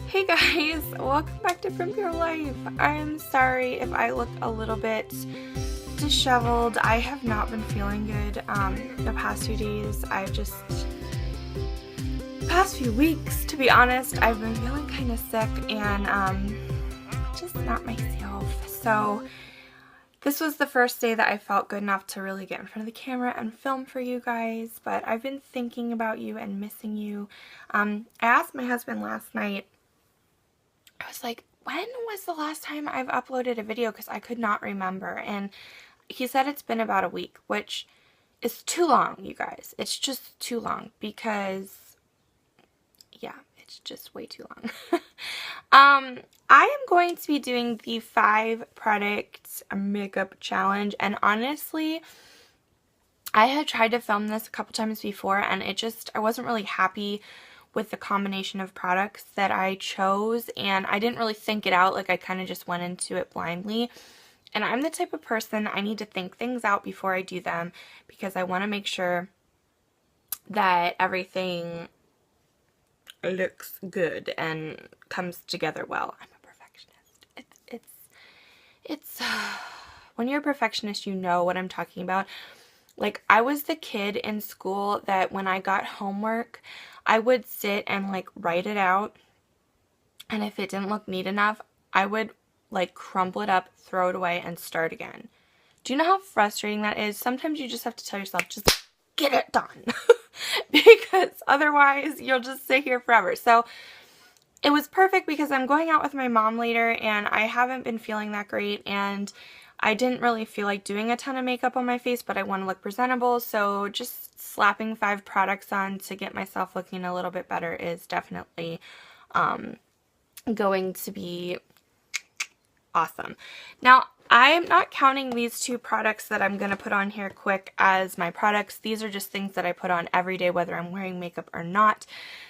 Hey guys, welcome back to From Pure Life. I'm sorry if I look a little bit disheveled. I have not been feeling good the past few days. Past few weeks, to be honest, I've been feeling kind of sick and just not myself. So this was the first day that I felt good enough to really get in front of the camera and film for you guys, but I've been thinking about you and missing you. I asked my husband last night, I was like, when was the last time I've uploaded a video? Because I could not remember. And he said it's been about a week, which is too long, you guys. It's just too long because, yeah, it's just way too long. I am going to be doing the 5 product makeup challenge. And honestly, I had tried to film this a couple times before and I wasn't really happy with the combination of products that I chose, and I didn't really think it out. Like, I kind of just went into it blindly, and I'm the type of person, I need to think things out before I do them because I want to make sure that everything looks good and comes together well. I'm a perfectionist. It's when you're a perfectionist, you know what I'm talking about. Like, I was the kid in school that when I got homework, I would sit and like write it out, and if it didn't look neat enough, I would like crumple it up, throw it away, and start again. Do you know how frustrating that is? Sometimes you just have to tell yourself, just get it done. Because otherwise you'll just sit here forever. So it was perfect because I'm going out with my mom later and I haven't been feeling that great, and I didn't really feel like doing a ton of makeup on my face, but I want to look presentable, so just slapping 5 products on to get myself looking a little bit better is definitely going to be awesome. Now, I'm not counting these 2 products that I'm going to put on here quick as my products. These are just things that I put on every day, whether I'm wearing makeup or not.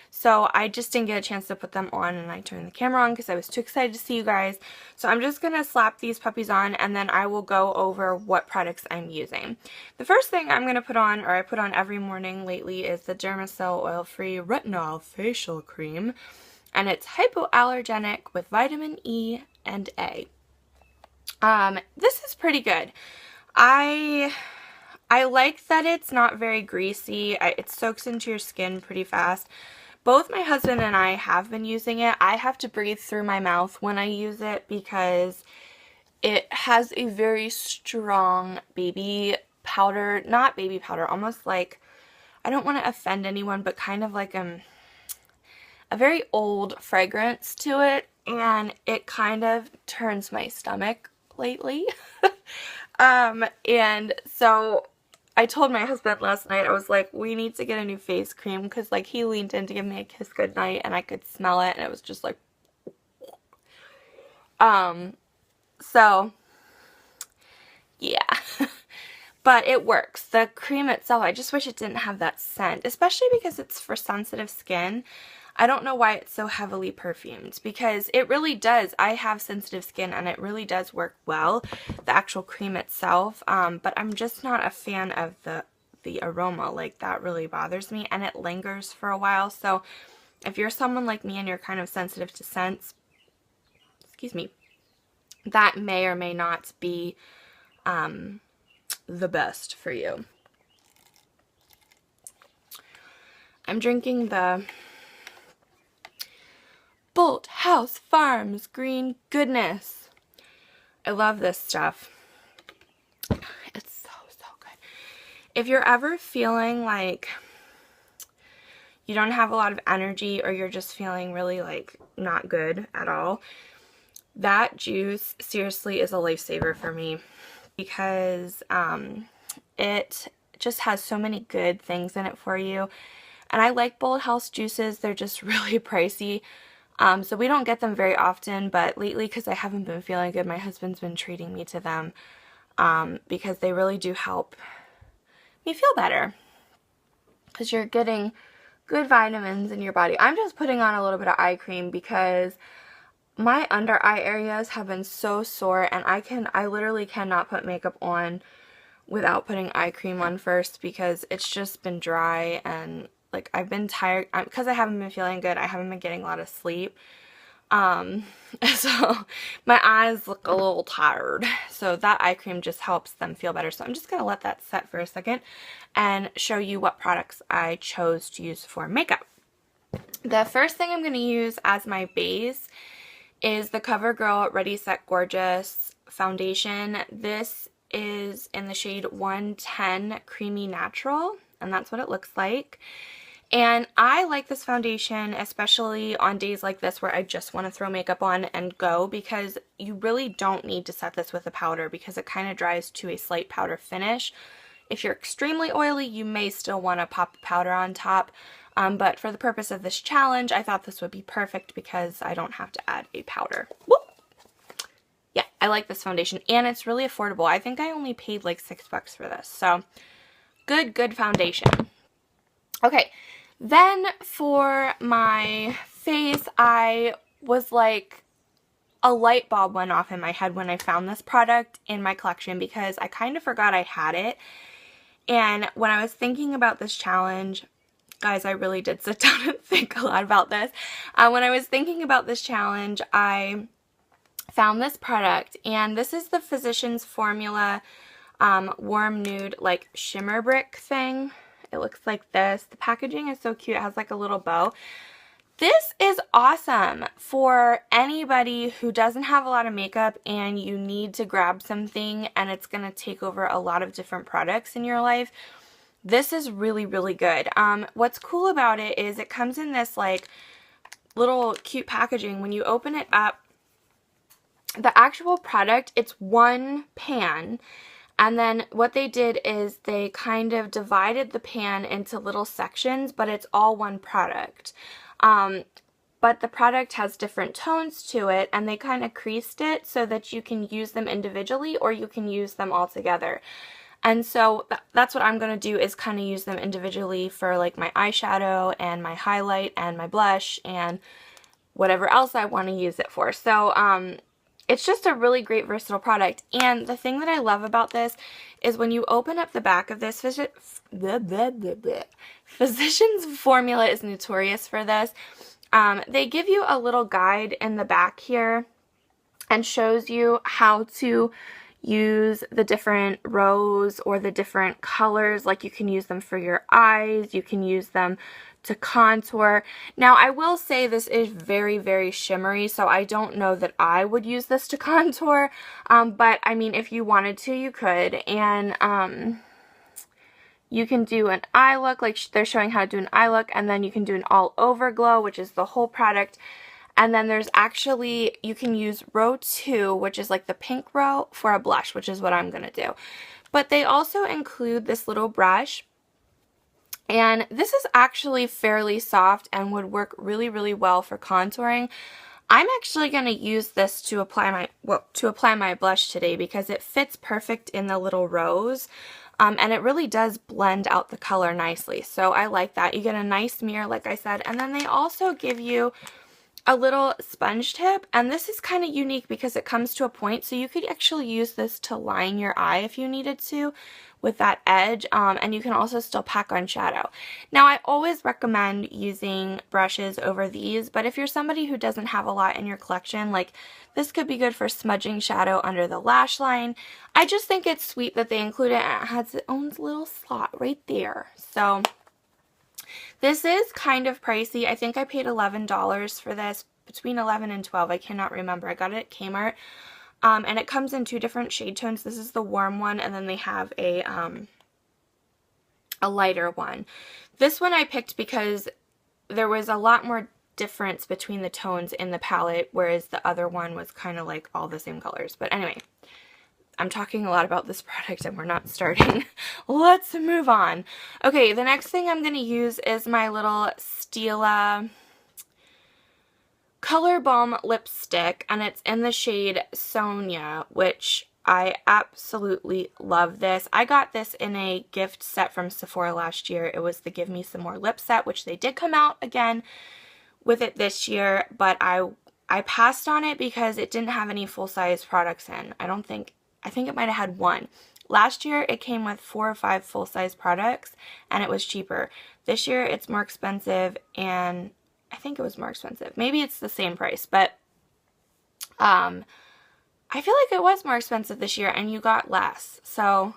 So I just didn't get a chance to put them on, and I turned the camera on because I was too excited to see you guys. So I'm just going to slap these puppies on, and then I will go over what products I'm using. The first thing I'm going to put on, or I put on every morning lately, is the Dermacell Oil-Free Retinol Facial Cream. And it's hypoallergenic with vitamin E and A. This is pretty good. I like that it's not very greasy. It soaks into your skin pretty fast. Both my husband and I have been using it. I have to breathe through my mouth when I use it because it has a very strong baby powder, not baby powder, almost like, I don't want to offend anyone, but kind of like a very old fragrance to it, and it kind of turns my stomach lately. And so I told my husband last night, I was like, we need to get a new face cream, because like he leaned in to give me a kiss goodnight and I could smell it and it was just like, so yeah. But it works. The cream itself, I just wish it didn't have that scent, especially because it's for sensitive skin. I don't know why it's so heavily perfumed, because it really does. I have sensitive skin and it really does work well, the actual cream itself, but I'm just not a fan of the aroma. Like, that really bothers me, and it lingers for a while. So if you're someone like me and you're kind of sensitive to scents, excuse me, that may or may not be the best for you. I'm drinking the Bolt House Farms Green Goodness. I love this stuff. It's so good. If you're ever feeling like you don't have a lot of energy, or you're just feeling really like not good at all, that juice seriously is a lifesaver for me, because it just has so many good things in it for you. And I like Bold House juices. They're just really pricey. So we don't get them very often, but lately, because I haven't been feeling good, my husband's been treating me to them, because they really do help me feel better, because you're getting good vitamins in your body. I'm just putting on a little bit of eye cream because my under eye areas have been so sore, and I literally cannot put makeup on without putting eye cream on first, because it's just been dry, and like, I've been tired because I haven't been feeling good. I haven't been getting a lot of sleep. So my eyes look a little tired. So that eye cream just helps them feel better. So I'm just going to let that set for a second and show you what products I chose to use for makeup. The first thing I'm going to use as my base is the CoverGirl Ready Set Gorgeous foundation. This is in the shade 110 Creamy Natural, and that's what it looks like. And I like this foundation, especially on days like this where I just want to throw makeup on and go, because you really don't need to set this with a powder because it kind of dries to a slight powder finish. If you're extremely oily, you may still want to pop a powder on top. But for the purpose of this challenge, I thought this would be perfect because I don't have to add a powder. Whoop! Yeah, I like this foundation, and it's really affordable. I think I only paid like $6 for this. So, good foundation. Okay, then for my face, I was like, a light bulb went off in my head when I found this product in my collection because I kind of forgot I had it. And when I was thinking about this challenge, guys, I really did sit down and think a lot about this. When I was thinking about this challenge, I found this product, and this is the Physicians Formula Warm Nude like shimmer brick thing. It looks like this. The packaging is so cute. It has like a little bow. This is awesome for anybody who doesn't have a lot of makeup and you need to grab something and it's going to take over a lot of different products in your life. This is really, really good. What's cool about it is it comes in this like little cute packaging. When you open it up, the actual product, it's one pan. And then what they did is they kind of divided the pan into little sections, but it's all one product. But the product has different tones to it, and they kind of creased it so that you can use them individually or you can use them all together. And so that's what I'm going to do, is kind of use them individually for like my eyeshadow and my highlight and my blush and whatever else I want to use it for. So it's just a really great versatile product. And the thing that I love about this is when you open up the back of this, Physicians Formula is notorious for this. They give you a little guide in the back here and shows you how to use the different rows or the different colors. Like you can use them for your eyes, you can use them to contour. Now I will say this is very, very shimmery, so I don't know that I would use this to contour, but I mean if you wanted to, you could. And you can do an eye look, like they're showing how to do an eye look, and then you can do an all over glow, which is the whole product. And then there's actually, you can use row 2, which is like the pink row, for a blush, which is what I'm going to do. But they also include this little brush. And this is actually fairly soft and would work really, really well for contouring. I'm actually going to use this to apply my blush today because it fits perfect in the little rows. And it really does blend out the color nicely. So I like that. You get a nice mirror, like I said. And then they also give you a little sponge tip, and this is kind of unique because it comes to a point, so you could actually use this to line your eye if you needed to with that edge, and you can also still pack on shadow. Now I always recommend using brushes over these, but if you're somebody who doesn't have a lot in your collection, like this could be good for smudging shadow under the lash line. I just think it's sweet that they include it, and it has its own little slot right there. So this is kind of pricey. I think I paid $11 for this, between $11 and $12. I cannot remember. I got it at Kmart. And it comes in 2 different shade tones. This is the warm one, and then they have a lighter one. This one I picked because there was a lot more difference between the tones in the palette, whereas the other one was kind of like all the same colors. But anyway, I'm talking a lot about this product and we're not starting. Let's move on. Okay, the next thing I'm going to use is my little Stila Color Balm lipstick, and it's in the shade Sonia, which I absolutely love this. I got this in a gift set from Sephora last year. It was the Give Me Some More lip set, which they did come out again with it this year, but I passed on it because it didn't have any full-size products in. I think it might have had 1. Last year it came with 4 or 5 full-size products and it was cheaper. This year it's more expensive and I think it was more expensive. Maybe it's the same price, but I feel like it was more expensive this year and you got less. So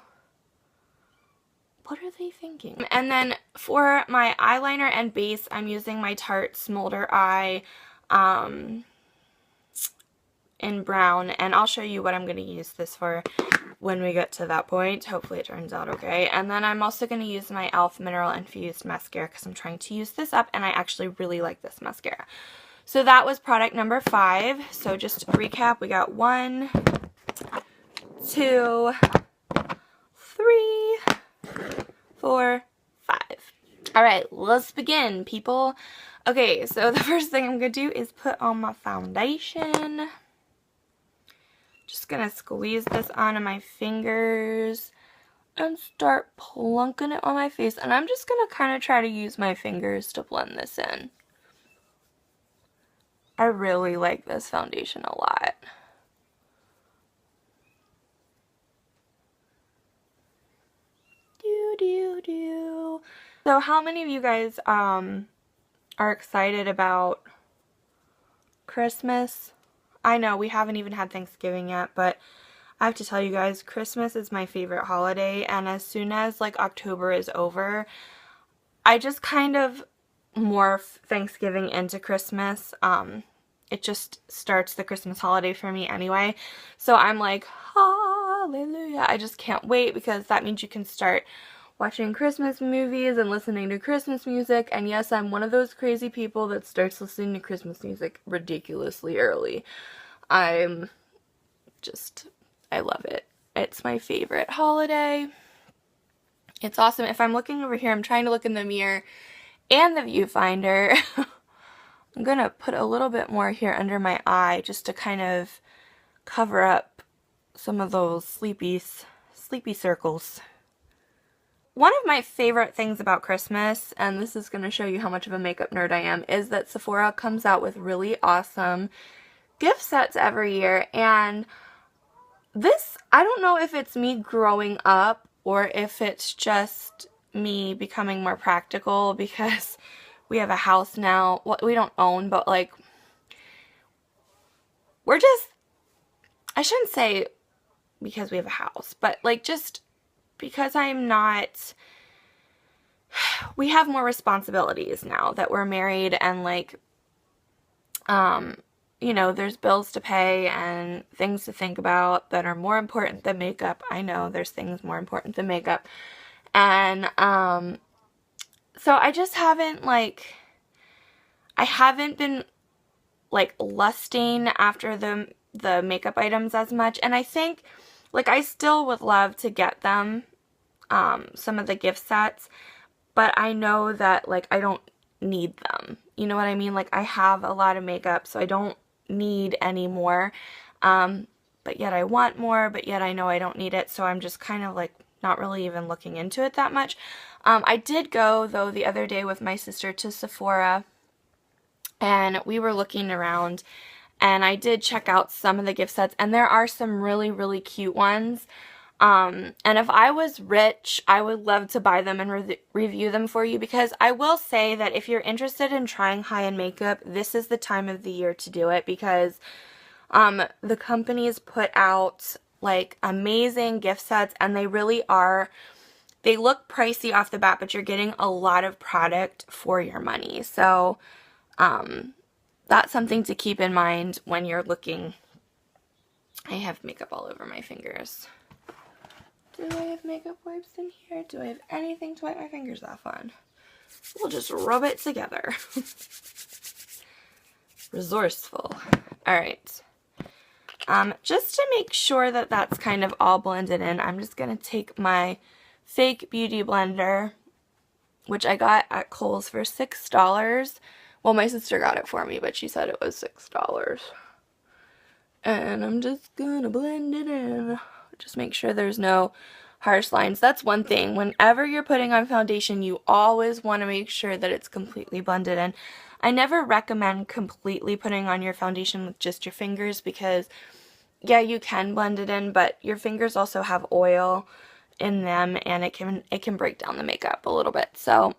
what are they thinking? And then for my eyeliner and base, I'm using my Tarte Smolder Eye in brown, and I'll show you what I'm going to use this for when we get to that point. Hopefully it turns out okay. And then I'm also going to use my e.l.f. Mineral Infused Mascara because I'm trying to use this up, and I actually really like this mascara. So that was product number 5. So just to recap, we got 1, 2, 3, 4, 5. All right, let's begin, people. Okay, so the first thing I'm going to do is put on my foundation. Just going to squeeze this onto my fingers and start plunking it on my face. And I'm just going to kind of try to use my fingers to blend this in. I really like this foundation a lot. So how many of you guys are excited about Christmas? I know we haven't even had Thanksgiving yet, but I have to tell you guys, Christmas is my favorite holiday, and as soon as like October is over, I just kind of morph Thanksgiving into Christmas. It just starts the Christmas holiday for me anyway. So I'm like, hallelujah. I just can't wait because that means you can start watching Christmas movies and listening to Christmas music. And yes, I'm one of those crazy people that starts listening to Christmas music ridiculously early. I love it. It's my favorite holiday. It's awesome. If I'm looking over here, I'm trying to look in the mirror and the viewfinder. I'm going to put a little bit more here under my eye just to kind of cover up some of those sleepy circles. One of my favorite things about Christmas, and this is going to show you how much of a makeup nerd I am, is that Sephora comes out with really awesome gift sets every year. And this, I don't know if it's me growing up or if it's just me becoming more practical because we have a house now. Well, we don't own, but like, we're just, I shouldn't say because we have a house, but like just because I'm not, we have more responsibilities now that we're married, and like, you know, there's bills to pay and things to think about that are more important than makeup. I know there's things more important than makeup. And, so I just haven't like, I haven't been like lusting after the makeup items as much. And I think like I still would love to get them, some of the gift sets, but I know that like I don't need them. You know what I mean? Like I have a lot of makeup, so I don't need any more. But yet I want more, but yet I know I don't need it. So I'm just kind of like not really even looking into it that much. I did go though the other day with my sister to Sephora, and we were looking around, and I did check out some of the gift sets, and there are some really, really cute ones. And if I was rich, I would love to buy them and review them for you, because I will say that if you're interested in trying high-end makeup, this is the time of the year to do it, because the companies put out like amazing gift sets, and they really are, they look pricey off the bat, but you're getting a lot of product for your money. So that's something to keep in mind when you're looking. I have makeup all over my fingers. Do I have makeup wipes in here? Do I have anything to wipe my fingers off on? We'll just rub it together. Resourceful. Alright. Just to make sure that that's kind of all blended in, I'm just going to take my fake beauty blender, which I got at Kohl's for $6. Well, my sister got it for me, but she said it was $6. And I'm just going to blend it in. Just make sure there's no harsh lines. That's one thing. Whenever you're putting on foundation, you always want to make sure that it's completely blended in. I never recommend completely putting on your foundation with just your fingers, because yeah, you can blend it in, but your fingers also have oil in them, and it can break down the makeup a little bit. So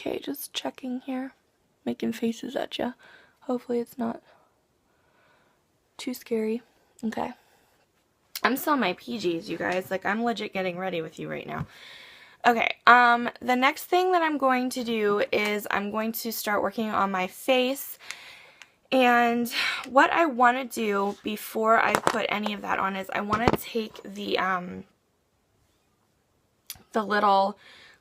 Okay, just checking here. Making faces at you. Hopefully it's not too scary. Okay. I'm still in my PJs, you guys. Like, I'm legit getting ready with you right now. Okay, the next thing that I'm going to do is I'm going to start working on my face. And what I want to do before I put any of that on is I want to take the little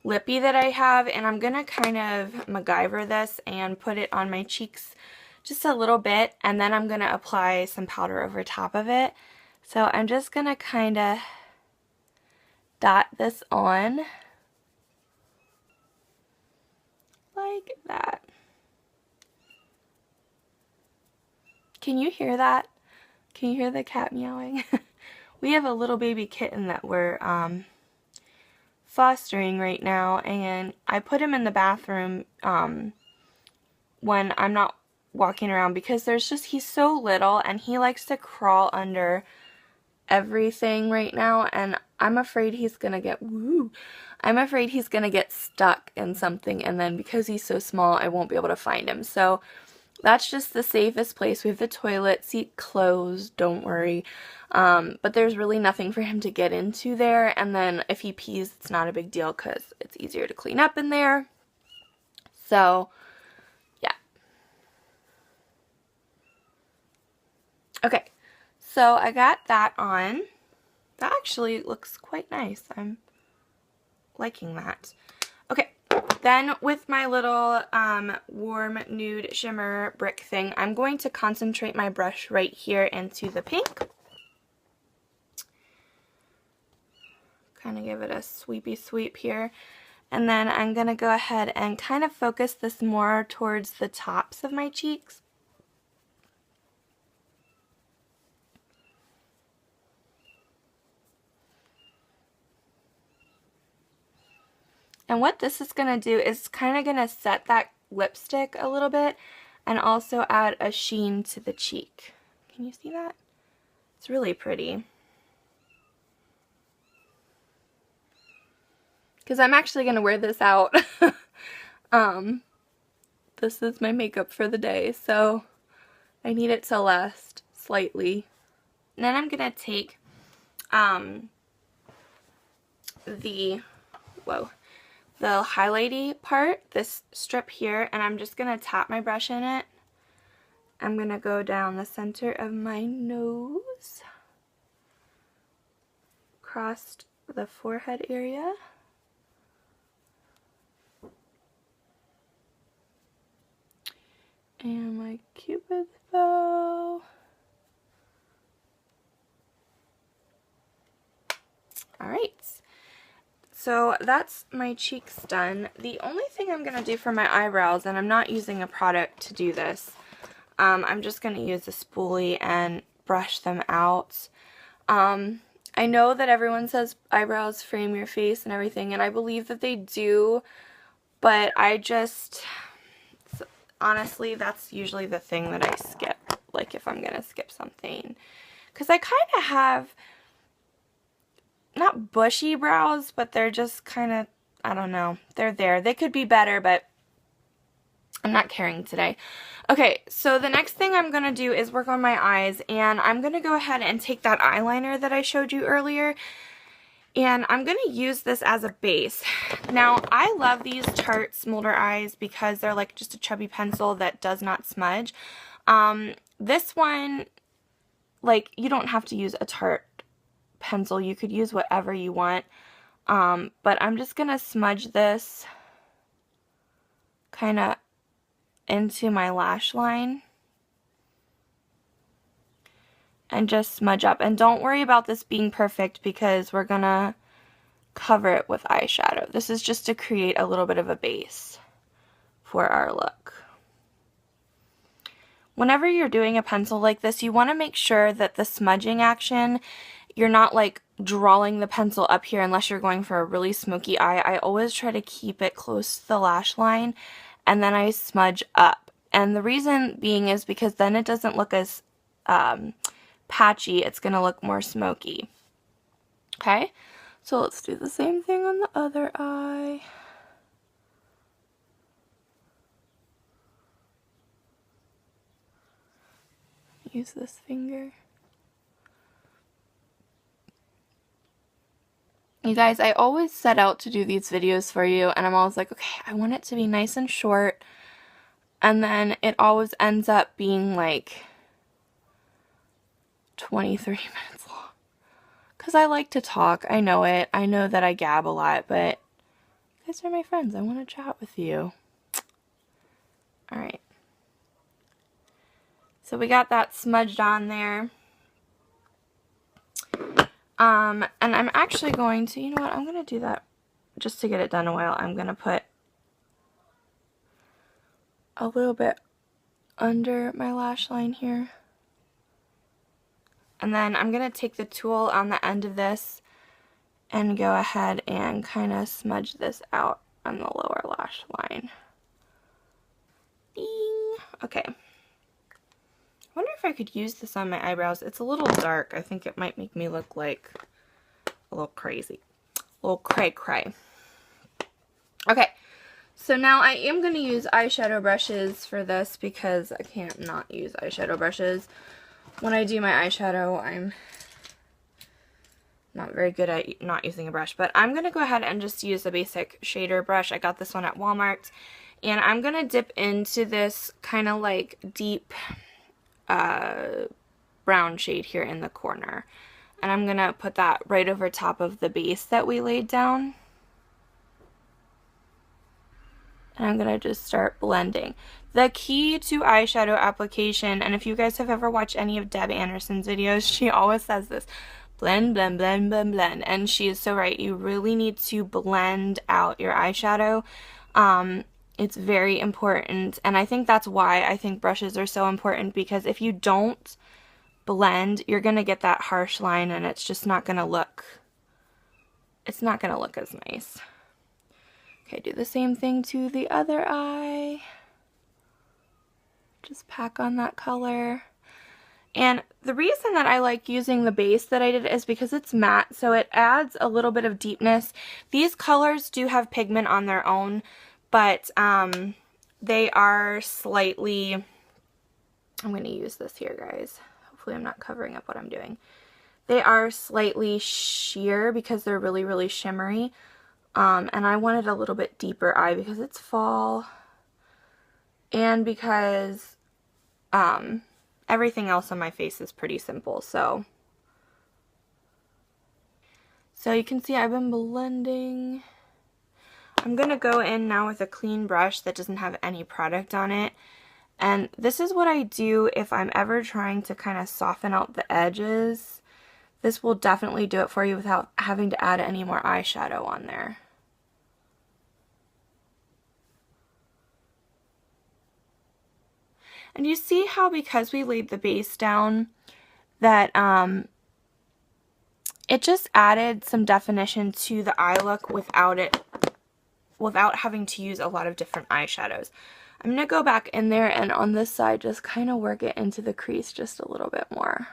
lippy that I have, and I'm going to kind of MacGyver this and put it on my cheeks just a little bit, and then I'm going to apply some powder over top of it. So I'm just going to kind of dot this on like that. Can you hear that? Can you hear the cat meowing? We have a little baby kitten that we're fostering right now, and I put him in the bathroom when I'm not walking around because he's so little and he likes to crawl under everything right now, and I'm afraid he's gonna get stuck in something, and then because he's so small I won't be able to find him. So that's just the safest place. We have the toilet seat closed, don't worry. But there's really nothing for him to get into there. And then if he pees, it's not a big deal because it's easier to clean up in there. So, yeah. Okay, so I got that on. That actually looks quite nice. I'm liking that. Okay. Then with my little warm nude shimmer brick thing, I'm going to concentrate my brush right here into the pink. Kind of give it a sweepy sweep here. And then I'm going to go ahead and kind of focus this more towards the tops of my cheeks. And what this is going to do is kind of going to set that lipstick a little bit and also add a sheen to the cheek. Can you see that? It's really pretty. Because I'm actually going to wear this out. This is my makeup for the day, so I need it to last slightly. And then I'm going to take the highlighty part, this strip here, and I'm just going to tap my brush in it. I'm going to go down the center of my nose, across the forehead area, and my Cupid's bow. Alright. So that's my cheeks done. The only thing I'm going to do for my eyebrows, and I'm not using a product to do this, I'm just going to use a spoolie and brush them out. I know that everyone says eyebrows frame your face and everything, and I believe that they do, but honestly, that's usually the thing that I skip, like if I'm going to skip something. Because I kind of have not bushy brows, but they're just kind of, I don't know, they're there. They could be better, but I'm not caring today. Okay, so the next thing I'm going to do is work on my eyes, and I'm going to go ahead and take that eyeliner that I showed you earlier, and I'm going to use this as a base. Now, I love these Tarte Smolder eyes because they're like just a chubby pencil that does not smudge. This one, like, you don't have to use a Tarte pencil. You could use whatever you want, but I'm just gonna smudge this kind of into my lash line and just smudge up. And don't worry about this being perfect because we're gonna cover it with eyeshadow. This is just to create a little bit of a base for our look. Whenever you're doing a pencil like this, you want to make sure that the smudging action, you're not like drawing the pencil up here unless you're going for a really smoky eye. I always try to keep it close to the lash line and then I smudge up. And the reason being is because then it doesn't look as patchy. It's going to look more smoky. Okay, so let's do the same thing on the other eye. use this finger. You guys, I always set out to do these videos for you, and I'm always like, okay, I want it to be nice and short, and then it always ends up being like 20, 30 minutes long. Because I like to talk, I know it, I know that I gab a lot, but you guys are my friends, I want to chat with you. Alright. So we got that smudged on there. And I'm actually going to, you know what, I'm going to do that just to get it done a while. I'm going to put a little bit under my lash line here. And then I'm going to take the tool on the end of this and go ahead and kind of smudge this out on the lower lash line. Ding! Okay. I wonder if I could use this on my eyebrows. It's a little dark. I think it might make me look like a little crazy. A little cray-cray. Okay, so now I am going to use eyeshadow brushes for this because I can't not use eyeshadow brushes. When I do my eyeshadow, I'm not very good at not using a brush. But I'm going to go ahead and just use a basic shader brush. I got this one at Walmart. And I'm going to dip into this kind of like deep brown shade here in the corner, and I'm gonna put that right over top of the base that we laid down, and I'm gonna just start blending. The key to eyeshadow application, and if you guys have ever watched any of Deb Anderson's videos, she always says this: blend, blend, blend, blend, blend. And she is so right. You really need to blend out your eyeshadow. It's very important, and I think that's why I think brushes are so important, because if you don't blend, you're going to get that harsh line, and it's just not going to look, it's not going to look as nice. Okay, do the same thing to the other eye. Just pack on that color. And the reason that I like using the base that I did is because it's matte, so it adds a little bit of deepness. These colors do have pigment on their own, but they are slightly, I'm going to use this here, guys. Hopefully I'm not covering up what I'm doing. They are slightly sheer because they're really, really shimmery. And I wanted a little bit deeper eye because it's fall. And because everything else on my face is pretty simple. So you can see I've been blending. I'm going to go in now with a clean brush that doesn't have any product on it. And this is what I do if I'm ever trying to kind of soften out the edges. This will definitely do it for you without having to add any more eyeshadow on there. And you see how because we laid the base down that it just added some definition to the eye look without having to use a lot of different eyeshadows. I'm going to go back in there and on this side just kind of work it into the crease just a little bit more.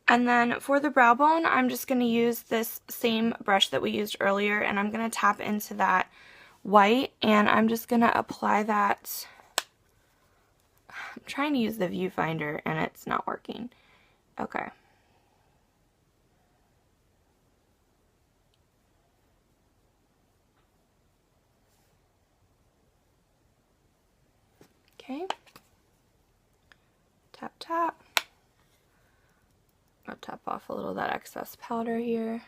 And then for the brow bone, I'm just going to use this same brush that we used earlier, and I'm going to tap into that white, and I'm just going to apply that. I'm trying to use the viewfinder and it's not working. Okay. Okay. Tap, tap. I'll tap off a little of that excess powder here.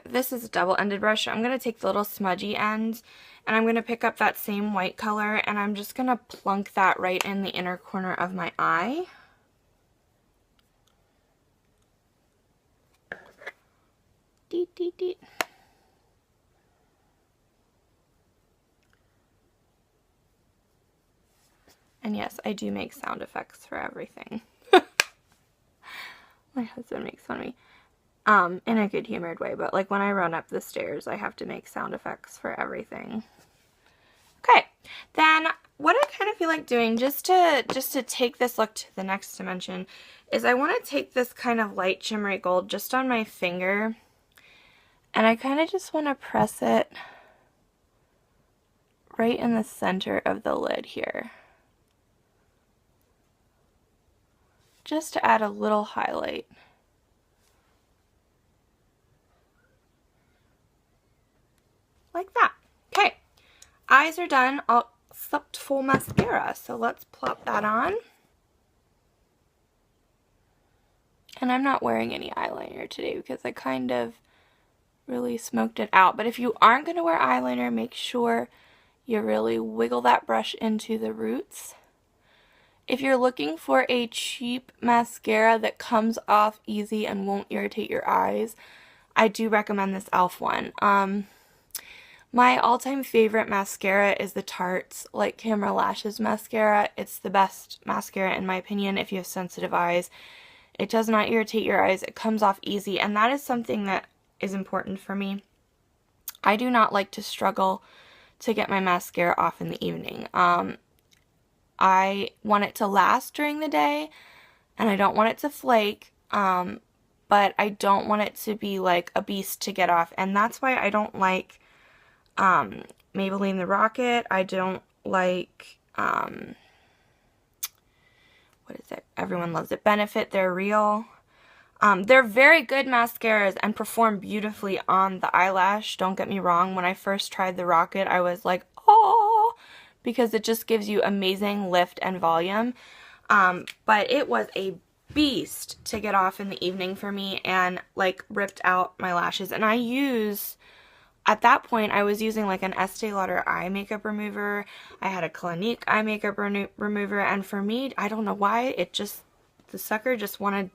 This is a double-ended brush. I'm going to take the little smudgy end and I'm going to pick up that same white color and I'm just going to plunk that right in the inner corner of my eye. Deet, deet, deet. And yes, I do make sound effects for everything. My husband makes fun of me. In a good humored way, but like when I run up the stairs, I have to make sound effects for everything. Okay, then what I kind of feel like doing just to take this look to the next dimension is I want to take this kind of light shimmery gold just on my finger, and I kind of just want to press it right in the center of the lid here, just to add a little highlight. Like that. Okay, eyes are done except for mascara, so let's plop that on. And I'm not wearing any eyeliner today because I kind of really smoked it out. But if you aren't going to wear eyeliner, make sure you really wiggle that brush into the roots. If you're looking for a cheap mascara that comes off easy and won't irritate your eyes, I do recommend this e.l.f. one. My all-time favorite mascara is the Tarte's Light Camera Lashes mascara. It's the best mascara in my opinion if you have sensitive eyes. It does not irritate your eyes. It comes off easy, and that is something that is important for me. I do not like to struggle to get my mascara off in the evening. I want it to last during the day, and I don't want it to flake, but I don't want it to be like a beast to get off, and that's why I don't like Maybelline the Rocket. I don't like, what is it? Everyone loves it. Benefit, they're real. They're very good mascaras and perform beautifully on the eyelash. Don't get me wrong. When I first tried the Rocket, I was like, oh, because it just gives you amazing lift and volume. But it was a beast to get off in the evening for me and like ripped out my lashes. And I use, at that point, I was using like an Estee Lauder eye makeup remover. I had a Clinique eye makeup remover. And for me, I don't know why, it just, the sucker just wanted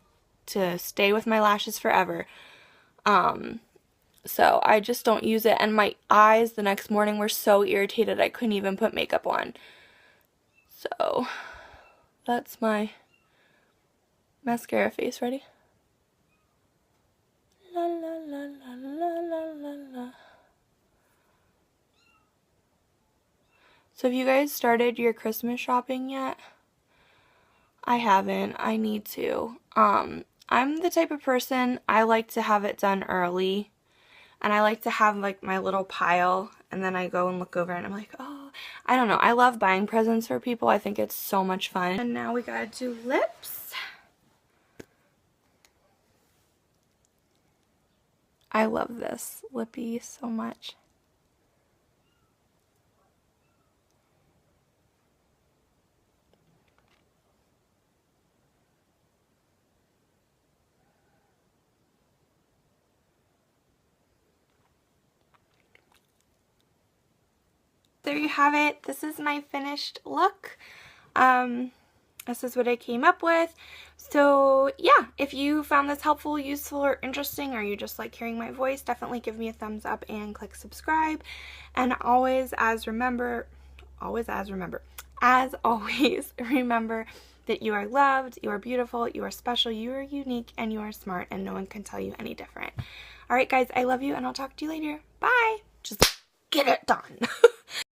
to stay with my lashes forever. So I just don't use it, and my eyes the next morning were so irritated I couldn't even put makeup on. So that's my mascara face. Ready? La la la la la la la la. So have you guys started your Christmas shopping yet? I haven't. I need to. I'm the type of person, I like to have it done early, and I like to have like my little pile, and then I go and look over and I'm like, oh, I don't know. I love buying presents for people. I think it's so much fun. And now we gotta do lips. I love this lippy so much. There you have it. This is my finished look. This is what I came up with. So yeah, if you found this helpful, useful, or interesting, or you just like hearing my voice, definitely give me a thumbs up and click subscribe. And always remember that you are loved, you are beautiful, you are special, you are unique, and you are smart, and no one can tell you any different. Alright guys, I love you, and I'll talk to you later. Bye! Just get it done.